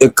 1